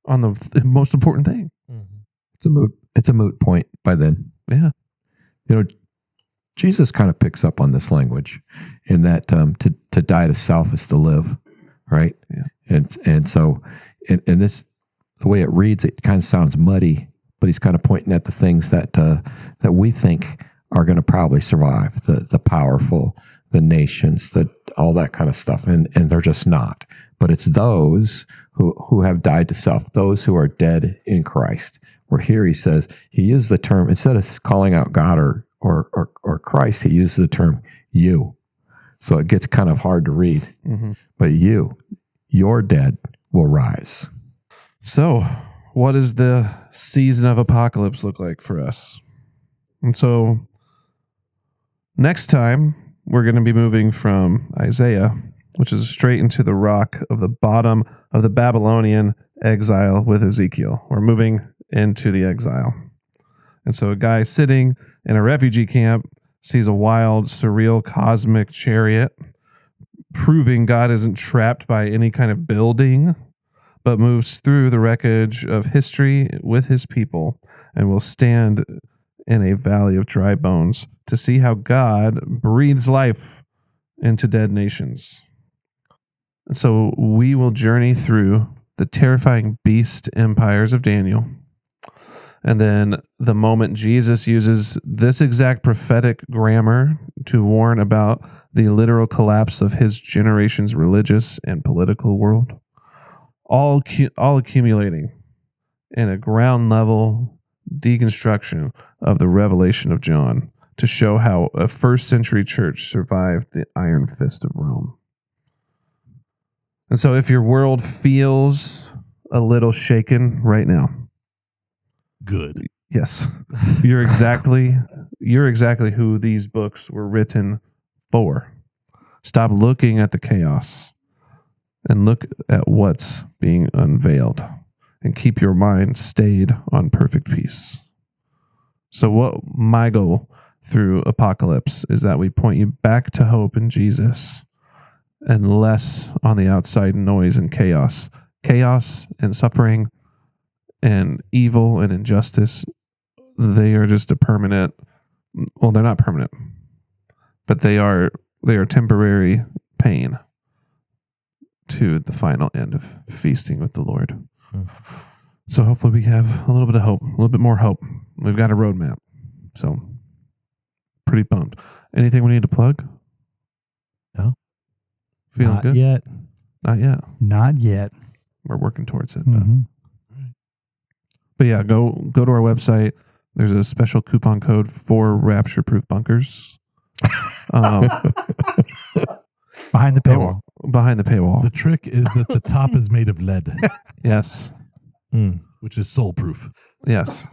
[SPEAKER 2] on the most important thing.
[SPEAKER 5] Mm-hmm. It's a moot point by then.
[SPEAKER 2] Yeah.
[SPEAKER 5] Jesus kind of picks up on this language in that to die to self is to live, right?
[SPEAKER 2] Yeah.
[SPEAKER 5] And so in this, the way it reads, it kind of sounds muddy, but he's kind of pointing at the things that we think are going to probably survive, the powerful, the nations, all that kind of stuff, and they're just not. But it's those who have died to self, those who are dead in Christ. Where here he says, he used the term, instead of calling out God or Christ, he uses the term you. So it gets kind of hard to read. Mm-hmm. But your dead will rise.
[SPEAKER 2] So what does the season of apocalypse look like for us? And so next time we're going to be moving from Isaiah, which is straight into the rock of the bottom of the Babylonian exile with Ezekiel. We're moving into the exile. And so a guy sitting in a refugee camp sees a wild, surreal, cosmic chariot, proving God isn't trapped by any kind of building, but moves through the wreckage of history with his people, and will stand in a valley of dry bones to see how God breathes life into dead nations. And so we will journey through the terrifying beast empires of Daniel. And then the moment Jesus uses this exact prophetic grammar to warn about the literal collapse of his generation's religious and political world, all accumulating in a ground level deconstruction of the revelation of John to show how a first century church survived the iron fist of Rome. And so if your world feels a little shaken right now,
[SPEAKER 4] good.
[SPEAKER 2] Yes, you're exactly who these books were written for. Stop looking at the chaos and look at what's being unveiled, and keep your mind stayed on perfect peace. So what my goal through Apocalypse is that we point you back to hope in Jesus, and less on the outside noise and chaos. Chaos and suffering and evil and injustice, they are just a permanent, well, they're not permanent, but they are temporary pain to the final end of feasting with the Lord. So hopefully we have a little bit of hope, a little bit more hope. We've got a roadmap. So pretty pumped. Anything we need to plug?
[SPEAKER 1] No.
[SPEAKER 2] Feeling
[SPEAKER 1] Not
[SPEAKER 2] good?
[SPEAKER 1] yet.
[SPEAKER 2] Not yet.
[SPEAKER 3] Not yet.
[SPEAKER 2] We're working towards it.
[SPEAKER 3] Mhm.
[SPEAKER 2] But yeah, go to our website. There's a special coupon code for Rapture Proof Bunkers.
[SPEAKER 3] Behind the paywall.
[SPEAKER 2] Behind the paywall.
[SPEAKER 4] The trick is that the top is made of lead,
[SPEAKER 2] Yes.
[SPEAKER 4] which is soul proof.
[SPEAKER 2] Yes.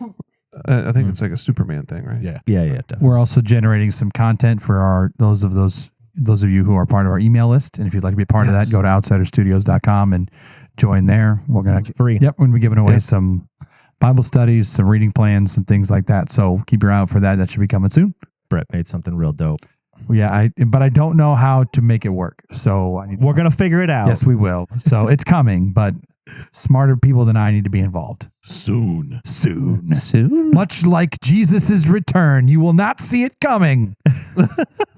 [SPEAKER 2] I think it's like a Superman thing, right?
[SPEAKER 4] Yeah.
[SPEAKER 1] Yeah, definitely.
[SPEAKER 3] We're also generating some content for those of you who are part of our email list. And if you'd like to be a part of that, go to outsiderstudios.com and join there. We're going to
[SPEAKER 1] free.
[SPEAKER 3] Yep, we're going to be giving away some Bible studies, some reading plans, some things like that. So keep your eye out for that. That should be coming soon.
[SPEAKER 1] Brett made something real dope.
[SPEAKER 3] Yeah, but I don't know how to make it work. So
[SPEAKER 1] We're going to figure it out.
[SPEAKER 3] Yes, we will. So it's coming, but smarter people than I need to be involved.
[SPEAKER 4] Soon.
[SPEAKER 2] Soon?
[SPEAKER 3] Much like Jesus' return, you will not see it coming.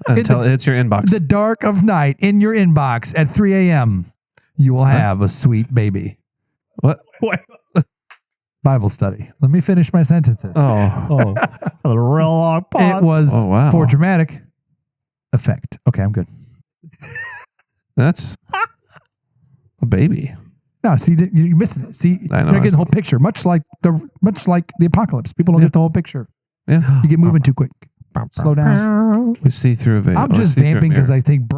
[SPEAKER 2] Until it hits your inbox.
[SPEAKER 3] The dark of night in your inbox at 3 a.m. You will have a sweet baby.
[SPEAKER 2] What?
[SPEAKER 3] Bible study. Let me finish my sentences.
[SPEAKER 2] Oh.
[SPEAKER 1] A real long pause.
[SPEAKER 3] It was
[SPEAKER 2] wow.
[SPEAKER 3] for dramatic effect. Okay, I'm good.
[SPEAKER 2] That's a baby.
[SPEAKER 3] No, see, you're missing it. See,
[SPEAKER 2] I know,
[SPEAKER 3] you're not getting the whole picture. Much like the apocalypse. People don't get the whole picture.
[SPEAKER 2] Yeah.
[SPEAKER 3] You get moving too quick. Slow down.
[SPEAKER 2] We see through a veil.
[SPEAKER 3] I'm just vamping because I think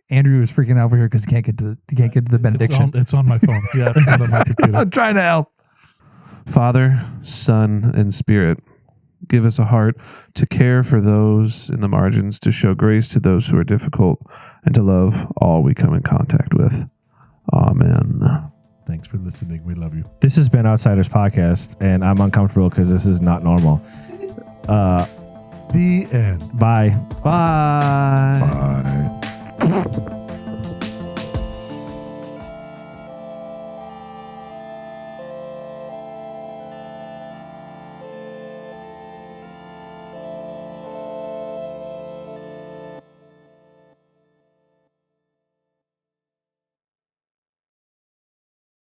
[SPEAKER 3] Andrew is freaking out over here because he can't get to the benediction.
[SPEAKER 4] It's on my phone. Yeah, it's on my computer.
[SPEAKER 3] I'm trying to help.
[SPEAKER 2] Father, Son, and Spirit, give us a heart to care for those in the margins, to show grace to those who are difficult, and to love all we come in contact with. Amen.
[SPEAKER 4] Thanks for listening. We love you.
[SPEAKER 1] This has been Outsiders Podcast, and I'm uncomfortable because this is not normal.
[SPEAKER 4] The end.
[SPEAKER 1] Bye.
[SPEAKER 2] Bye.
[SPEAKER 5] Bye.